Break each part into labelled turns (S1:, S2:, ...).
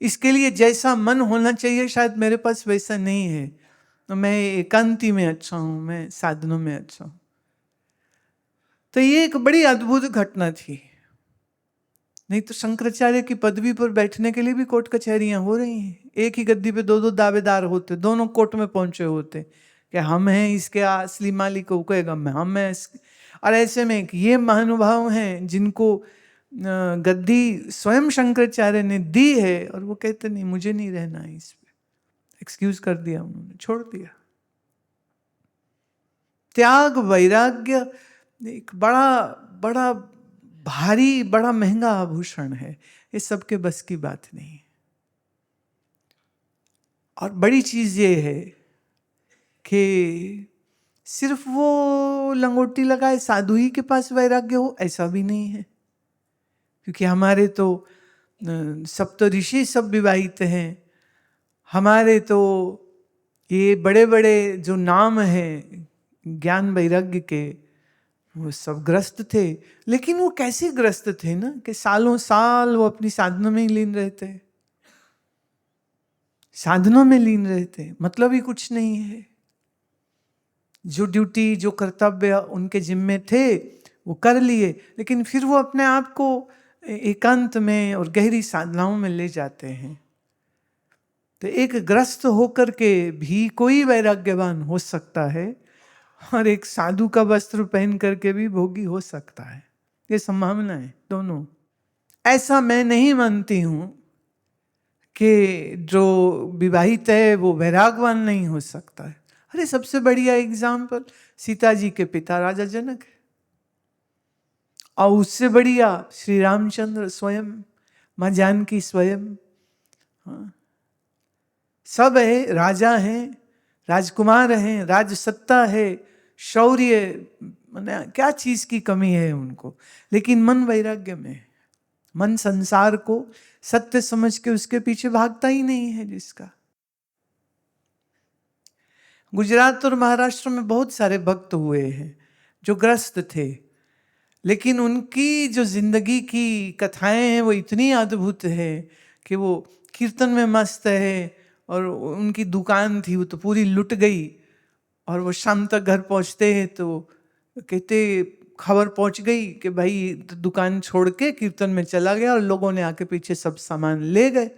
S1: इसके लिए जैसा मन होना चाहिए शायद मेरे पास वैसा नहीं है। तो मैं एकांती में अच्छा हूं, मैं साधनों में अच्छा हूं। तो ये एक बड़ी अद्भुत घटना थी। नहीं तो शंकराचार्य की पदवी पर बैठने के लिए भी कोर्ट कचहरियां हो रही हैं। एक ही गद्दी पे दो दो दावेदार होते, दोनों कोर्ट में पहुंचे होते कि हम हैं इसके असली मालिक, को कहेगा हम हैं और ऐसे में ये महानुभाव हैं जिनको गद्दी स्वयं शंकराचार्य ने दी है और वो कहते नहीं मुझे नहीं रहना है इस पे, एक्सक्यूज कर दिया, उन्होंने छोड़ दिया। त्याग वैराग्य एक बड़ा बड़ा भारी, बड़ा महंगा आभूषण है। ये सबके बस की बात नहीं। और बड़ी चीज ये है कि सिर्फ वो लंगोटी लगाए साधु ही के पास वैराग्य हो, ऐसा भी नहीं है। क्योंकि हमारे तो सप्तऋषि सब विवाहित हैं, हमारे तो ये बड़े बड़े जो नाम हैं ज्ञान वैराग्य के, वो सब ग्रस्त थे। लेकिन वो कैसे ग्रस्त थे ना कि सालों साल वो अपनी साधना में ही लीन रहते, साधनों में लीन रहते, मतलब ही कुछ नहीं है। जो ड्यूटी जो कर्तव्य उनके जिम्मे थे वो कर लिए, लेकिन फिर वो अपने आप को एकांत में और गहरी साधनाओं में ले जाते हैं। तो एक ग्रस्त होकर के भी कोई वैराग्यवान हो सकता है और एक साधु का वस्त्र पहन करके भी भोगी हो सकता है। ये संभावना है दोनों। ऐसा मैं नहीं मानती हूं कि जो विवाहित है वो वैरागवान नहीं हो सकता है। अरे सबसे बढ़िया एग्जाम्पल सीता जी के पिता राजा जनक है, और उससे बढ़िया श्री रामचंद्र स्वयं, मां जानकी स्वयं। हाँ, सब है, राजा हैं, राजकुमार हैं, राजसत्ता है, शौर्य, माने क्या चीज की कमी है उनको। लेकिन मन वैराग्य में, मन संसार को सत्य समझ के उसके पीछे भागता ही नहीं है जिसका। गुजरात और महाराष्ट्र में बहुत सारे भक्त हुए हैं जो ग्रस्त थे, लेकिन उनकी जो जिंदगी की कथाएं हैं वो इतनी अद्भुत है कि वो कीर्तन में मस्त है, और उनकी दुकान थी वो तो पूरी लुट गई, और वो शाम तक घर पहुंचते हैं तो कहते खबर पहुंच गई कि भाई दुकान छोड़ के कीर्तन में चला गया और लोगों ने आके पीछे सब सामान ले गए।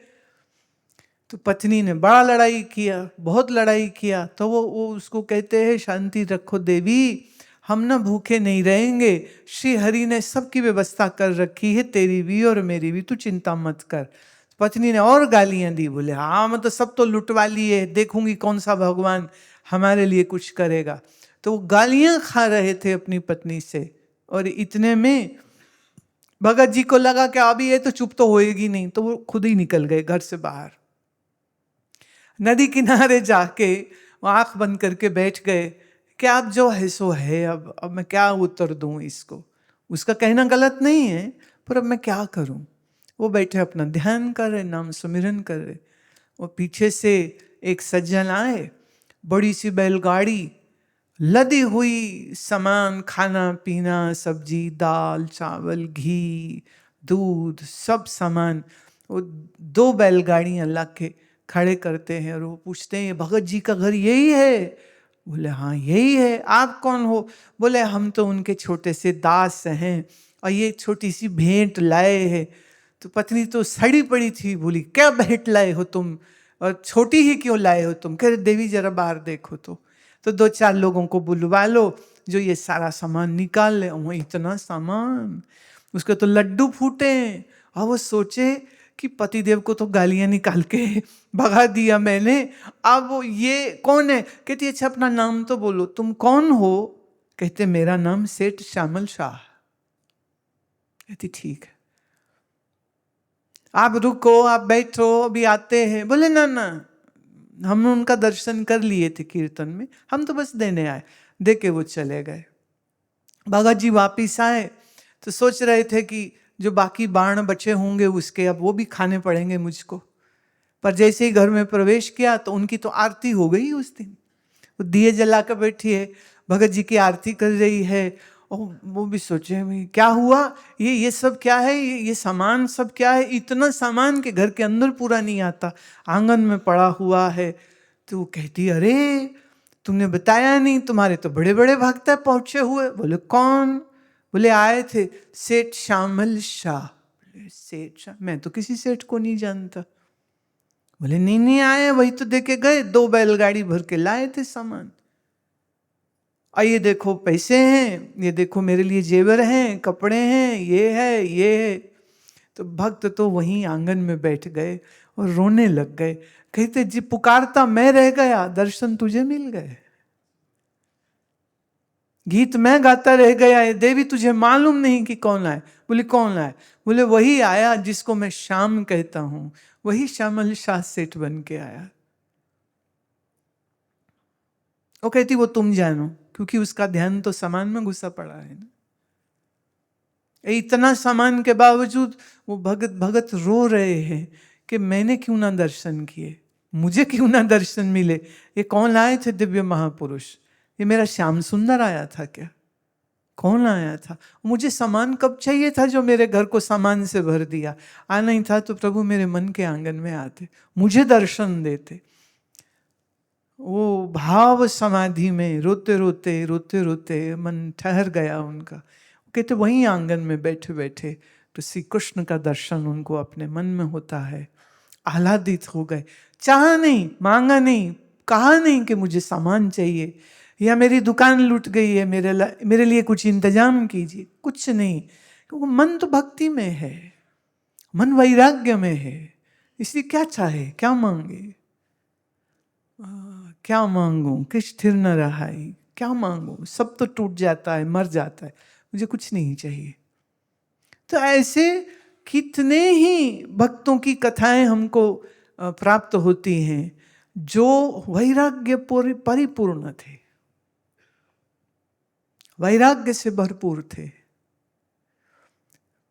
S1: तो पत्नी ने बड़ा लड़ाई किया, बहुत लड़ाई किया। तो वो उसको कहते हैं शांति रखो देवी, हम ना भूखे नहीं रहेंगे, श्री हरि ने सबकी व्यवस्था कर रखी है, तेरी भी और मेरी भी, तू चिंता मत कर। पत्नी ने और गालियां दी, बोले हाँ मतलब सब तो लुटवा लिए, देखूंगी कौन सा भगवान हमारे लिए कुछ करेगा। तो वो गालियां खा रहे थे अपनी पत्नी से, और इतने में भगत जी को लगा कि अभी ये तो चुप तो होएगी नहीं, तो वो खुद ही निकल गए घर से बाहर। नदी किनारे जाके वो आंख बंद करके बैठ गए कि अब जो है सो है, अब मैं क्या उत्तर दूं इसको। उसका कहना गलत नहीं है, पर अब मैं क्या करूं। वो बैठे अपना ध्यान कर रहे, नाम सुमिरन कर रहे। वो पीछे से एक सज्जन आए, बड़ी सी बैलगाड़ी लदी हुई सामान, खाना पीना, सब्जी दाल चावल घी दूध सब सामान, वो 2 बैलगाड़ियां ला के खड़े करते हैं। और वो पूछते हैं भगत जी का घर यही है? बोले हाँ यही है। आप कौन हो? बोले हम तो उनके छोटे से दास हैं और ये छोटी सी भेंट लाए हैं। तो पत्नी तो सड़ी पड़ी थी, बोली क्या भेंट लाए हो तुम, और छोटी ही क्यों लाए हो तुम? कह रहे देवी जरा बाहर देखो। तो 2-4 लोगों को बुलवा लो जो ये सारा सामान निकाल ले। वो इतना सामान, उसके तो लड्डू फूटे। और वो सोचे कि पतिदेव को तो गालियां निकाल के भगा दिया मैंने, अब वो ये कौन है? कहती अच्छा अपना नाम तो बोलो, तुम कौन हो? कहते मेरा नाम सेठ श्यामल शाह। कहती ठीक है, आप रुको, आप बैठो, अभी आते हैं। बोले ना ना, हमने उनका दर्शन कर लिए थे कीर्तन में, हम तो बस देने आए। दे के वो चले गए। भगत जी वापिस आए तो सोच रहे थे कि जो बाकी बाण बचे होंगे उसके अब वो भी खाने पड़ेंगे मुझको। पर जैसे ही घर में प्रवेश किया तो उनकी तो आरती हो गई उस दिन। वो दिए जला कर बैठी है, भगत जी की आरती कर रही है, और वो भी सोचे क्या हुआ, ये सब क्या है, ये सामान सब क्या है, इतना सामान के घर के अंदर पूरा नहीं आता, आंगन में पड़ा हुआ है। तो वो कहती अरे तुमने बताया नहीं, तुम्हारे तो बड़े बड़े भक्त पहुंचे हुए। बोले कौन? बोले आए थे सेठ श्यामल शाह। सेठ शाह? मैं तो किसी सेठ को नहीं जानता। बोले नहीं आए, वही तो देके गए, 2 बैलगाड़ी भर के लाए थे सामान। और ये देखो पैसे हैं, ये देखो मेरे लिए जेवर हैं, कपड़े हैं, ये है। तो भक्त तो वहीं आंगन में बैठ गए और रोने लग गए। कहते जी पुकारता मैं रह गया, दर्शन तुझे मिल गए। गीत मैं गाता रह गया, देवी तुझे मालूम नहीं कि कौन आए। बोले कौन आए? बोले वही आया जिसको मैं श्याम कहता हूं, वही श्यामल शाह सेठ बन के आया। वो कहती वो तुम जानो, क्योंकि उसका ध्यान तो सामान में घुसा पड़ा है ना। इतना सामान के बावजूद वो भगत भगत रो रहे हैं कि मैंने क्यों ना दर्शन किए, मुझे क्यों ना दर्शन मिले। ये कौन आए थे दिव्य महापुरुष? ये मेरा श्याम सुंदर आया था क्या? कौन आया था? मुझे सामान कब चाहिए था जो मेरे घर को सामान से भर दिया। आना ही था तो प्रभु मेरे मन के आंगन में आते, मुझे दर्शन देते। वो भाव समाधि में रोते रोते मन ठहर गया उनका। कहते वहीं आंगन में बैठे बैठे तो श्री कृष्ण का दर्शन उनको अपने मन में होता है। आह्लादित हो गए, चाहा नहीं, मांगा नहीं, कहा नहीं कि मुझे सामान चाहिए या मेरी दुकान लूट गई है, मेरे लिए कुछ इंतजाम कीजिए, कुछ नहीं। क्योंकि मन तो भक्ति में है, मन वैराग्य में है, इसलिए क्या चाहे, क्या मांगे, क्या मांगू, किस स्थिर न रहा है, क्या मांगू, सब तो टूट जाता है, मर जाता है, मुझे कुछ नहीं चाहिए। तो ऐसे कितने ही भक्तों की कथाएं हमको प्राप्त होती हैं जो वैराग्य परिपूर्ण थे, वैराग्य से भरपूर थे,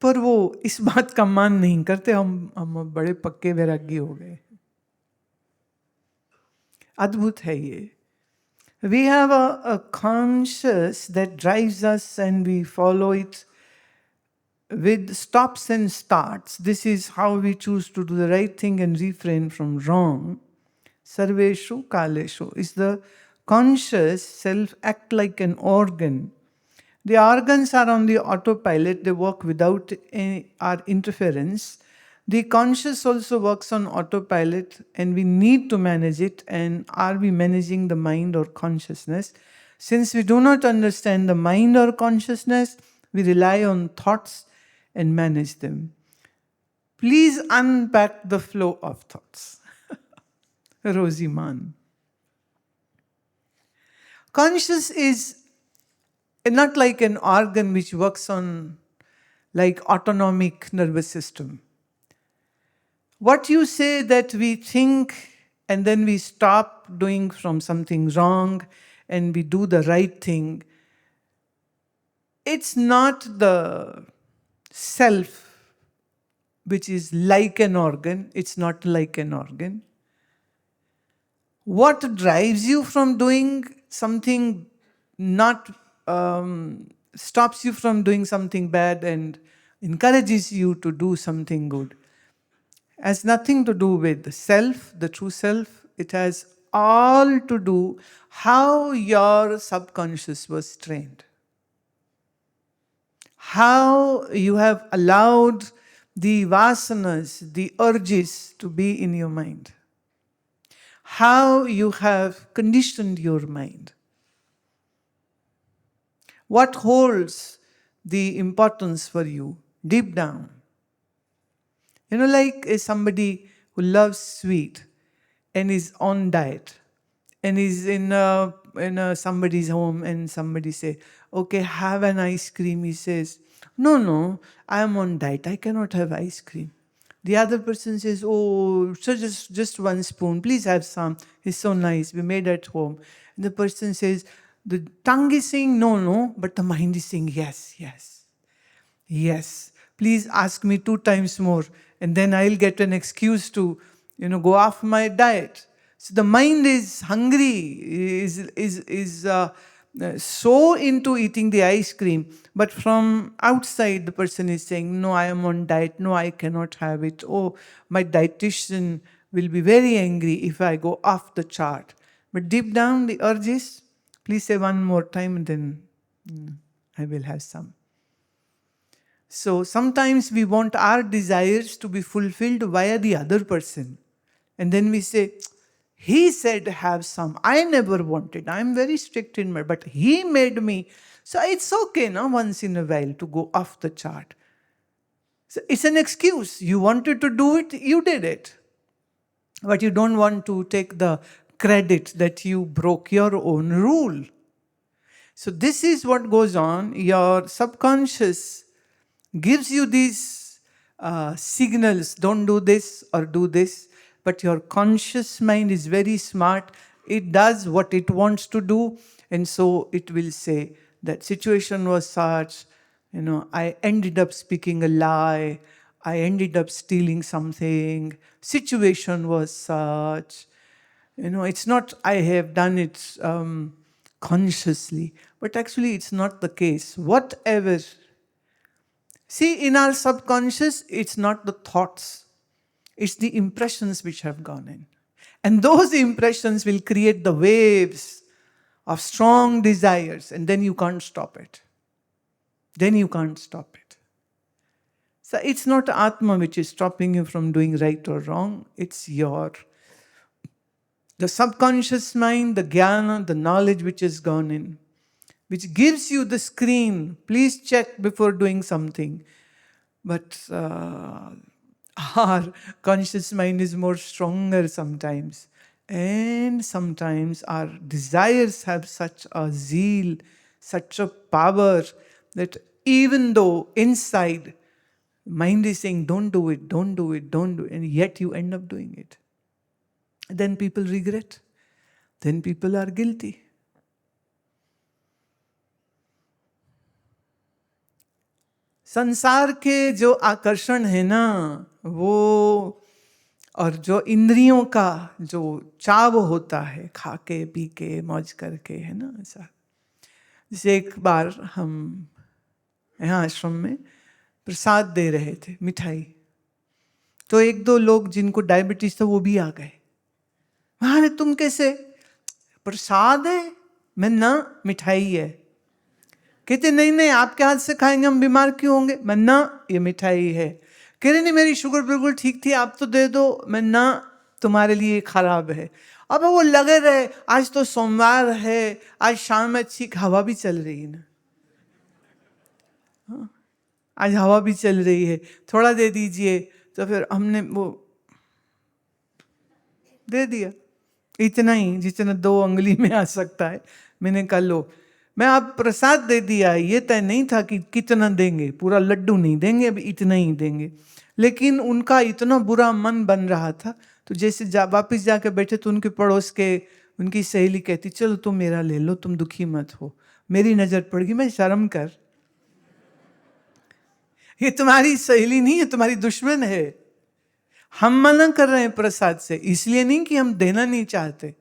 S1: पर वो इस बात का मान नहीं करते। हम बड़े पक्के वैरागी हो गए। अद्भुत है ये। We have a conscious that drives us and we follow it with stops and starts. This is how we choose to do the right thing and refrain from wrong. Sarveshu Kaleshu is the conscious self act like an organ. The organs are on the autopilot, they work without our interference. The conscious also works on autopilot and we need to manage it. And are we managing the mind or consciousness? Since we do not understand the mind or consciousness, we rely on thoughts and manage them. Please unpack the flow of thoughts. Rosie Mann. Conscious is not like an organ which works on like autonomic nervous system. What you say that we think and then we stop doing from something wrong and we do the right thing, it's not the self which is like an organ. It's not like an organ. What drives you from doing something not stops you from doing something bad and encourages you to do something good has nothing to do with the self, the true self. It has all to do how your subconscious was trained. How you have allowed the vasanas, the urges to be in your mind. How you have conditioned your mind. What holds the importance for you deep down? You know, like somebody who loves sweet and is on diet and is in somebody's home and somebody say, okay, have an ice cream. He says, no, I am on diet. I cannot have ice cream. The other person says, oh, so just 1 spoon. Please have some. It's so nice. We made at home. And the person says, the tongue is saying no, but the mind is saying yes. Please ask me 2 times more. And then I'll get an excuse to, go off my diet. So the mind is hungry, is so into eating the ice cream, but from outside the person is saying, no, I am on diet, no, I cannot have it. Oh, my dietitian will be very angry if I go off the chart. But deep down the urge is, please say one more time and then I will have some. So sometimes we want our desires to be fulfilled via the other person. And then we say, he said have some. I never wanted. I'm very strict in my, but he made me. So it's okay now once in a while to go off the chart. So it's an excuse. You wanted to do it, you did it. But you don't want to take the credit that you broke your own rule. So this is what goes on. Your subconscious gives you these signals, don't do this or do this. But your conscious mind is very smart. It does what it wants to do. And so it will say, that situation was such, I ended up speaking a lie. I ended up stealing something. Situation was such. It's not I have done it consciously. But actually it's not the case. Whatever. See, in our subconscious, it's not the thoughts. It's the impressions which have gone in. And those impressions will create the waves of strong desires, and then you can't stop it. Then you can't stop it. So it's not Atma which is stopping you from doing right or wrong. It's the subconscious mind, the jnana, the knowledge which has gone in, which gives you the screen. Please check before doing something. But our conscious mind is more stronger sometimes. And sometimes our desires have such a zeal, such a power, that even though inside mind is saying, don't do it, don't do it, don't do it, and yet you end up doing it. Then people regret. Then people are guilty. संसार के जो आकर्षण है ना, वो और जो इंद्रियों का जो चाव होता है, खा के पी के मौज करके, है ना, ऐसा। जैसे एक बार हम यहाँ आश्रम में प्रसाद दे रहे थे, मिठाई, तो एक दो लोग जिनको डायबिटीज था वो भी आ गए। अरे तुम कैसे, प्रसाद है? मैं ना, मिठाई है। कहते नहीं नहीं, आपके हाथ से खाएंगे हम बीमार क्यों होंगे? मैं ना, ये मिठाई है। कह रहे नहीं, मेरी शुगर बिल्कुल ठीक थी, आप तो दे दो। मैं ना, तुम्हारे लिए खराब है। अब वो लगे रहे, आज तो सोमवार है, आज शाम में अच्छी हवा भी चल रही है ना, आज हवा भी चल रही है, थोड़ा दे दीजिए। तो फिर हमने वो दे दिया, इतना ही जितना 2 अंगुली में आ सकता है। मैंने कहा लो, मैं आप प्रसाद दे दिया, ये तय नहीं था कि कितना देंगे, पूरा लड्डू नहीं देंगे, अब इतना ही देंगे। लेकिन उनका इतना बुरा मन बन रहा था, तो जैसे वापस जाके बैठे तो उनके पड़ोस के उनकी सहेली कहती, चलो तुम मेरा ले लो, तुम दुखी मत हो। मेरी नजर पड़ गई, मैं शर्म कर, ये तुम्हारी सहेली नहीं है, तुम्हारी दुश्मन है। हम मना कर रहे हैं प्रसाद से, इसलिए नहीं कि हम देना नहीं चाहते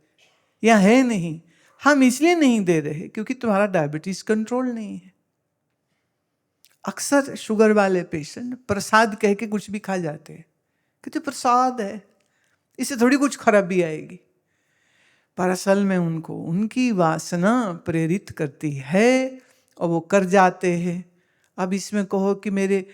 S1: या है नहीं, हम इसलिए नहीं दे रहे क्योंकि तुम्हारा डायबिटीज कंट्रोल नहीं है। अक्सर शुगर वाले पेशेंट प्रसाद कह के कुछ भी खा जाते हैं, कहते प्रसाद है, इससे थोड़ी कुछ खराबी आएगी। पर असल में उनको उनकी वासना प्रेरित करती है और वो कर जाते हैं। अब इसमें कहो कि मेरे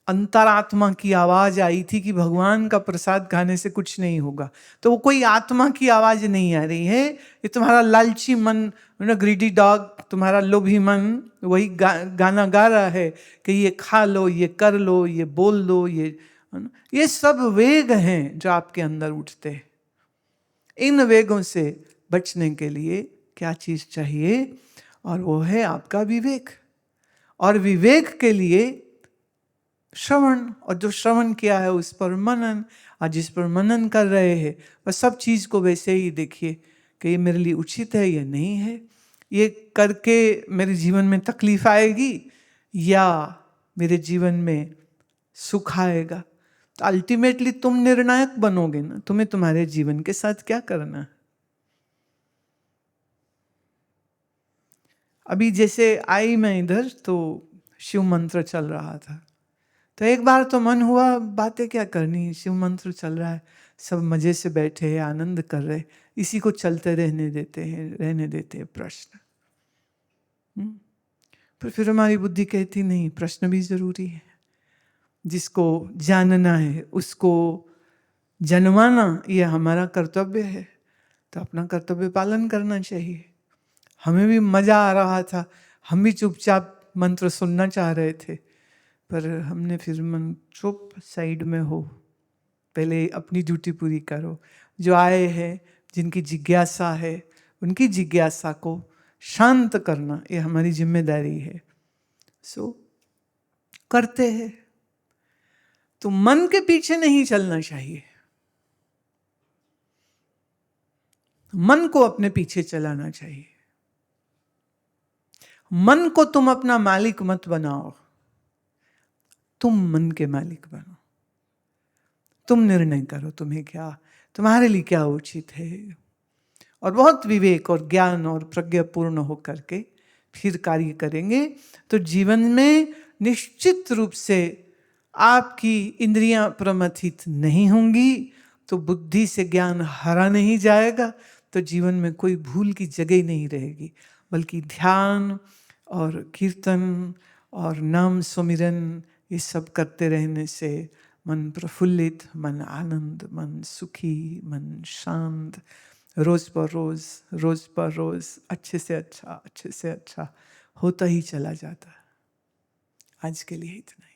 S1: अंतरात्मा की आवाज आई थी कि भगवान का प्रसाद खाने से कुछ नहीं होगा, तो वो कोई आत्मा की आवाज नहीं आ रही है, ये तुम्हारा लालची मन, ग्रीडी डॉग, तुम्हारा लोभी मन वही गाना गा रहा है कि ये खा लो, ये कर लो, ये बोल दो, ये सब वेग हैं जो आपके अंदर उठते हैं। इन वेगों से बचने के लिए क्या चीज चाहिए? और वो है आपका विवेक। और विवेक के लिए श्रवण, और जो श्रवण किया है उस पर मनन, और जिस पर मनन कर रहे हैं बस सब चीज़ को वैसे ही देखिए कि ये मेरे लिए उचित है या नहीं है, ये करके मेरे जीवन में तकलीफ आएगी या मेरे जीवन में सुख आएगा। तो अल्टीमेटली तुम निर्णायक बनोगे ना, तुम्हें तुम्हारे जीवन के साथ क्या करना है। अभी जैसे आई मैं इधर तो शिव मंत्र चल रहा था, तो एक बार तो मन हुआ बातें क्या करनी, शिव मंत्र चल रहा है, सब मजे से बैठे हैं, आनंद कर रहे, इसी को चलते रहने देते हैं प्रश्न। पर फिर हमारी बुद्धि कहती नहीं, प्रश्न भी जरूरी है, जिसको जानना है उसको जनवाना ये हमारा कर्तव्य है, तो अपना कर्तव्य पालन करना चाहिए। हमें भी मजा आ रहा था, हम भी चुपचाप मंत्र सुनना चाह रहे थे, पर हमने फिर मन चुप साइड में हो, पहले अपनी ड्यूटी पूरी करो। जो आए हैं, जिनकी जिज्ञासा है, उनकी जिज्ञासा को शांत करना ये हमारी जिम्मेदारी है। सो करते हैं, तो मन के पीछे नहीं चलना चाहिए, मन को अपने पीछे चलाना चाहिए। मन को तुम अपना मालिक मत बनाओ, तुम मन के मालिक बनो। तुम निर्णय करो तुम्हें क्या, तुम्हारे लिए क्या उचित है, और बहुत विवेक और ज्ञान और प्रज्ञापूर्ण होकर के फिर कार्य करेंगे तो जीवन में निश्चित रूप से आपकी इंद्रियां प्रमथित नहीं होंगी, तो बुद्धि से ज्ञान हरा नहीं जाएगा, तो जीवन में कोई भूल की जगह नहीं रहेगी, बल्कि ध्यान और कीर्तन और नाम सुमिरन ये सब करते रहने से मन प्रफुल्लित, मन आनंद, मन सुखी, मन शांत, रोज पर रोज अच्छे से अच्छा होता ही चला जाता है। आज के लिए इतना ही।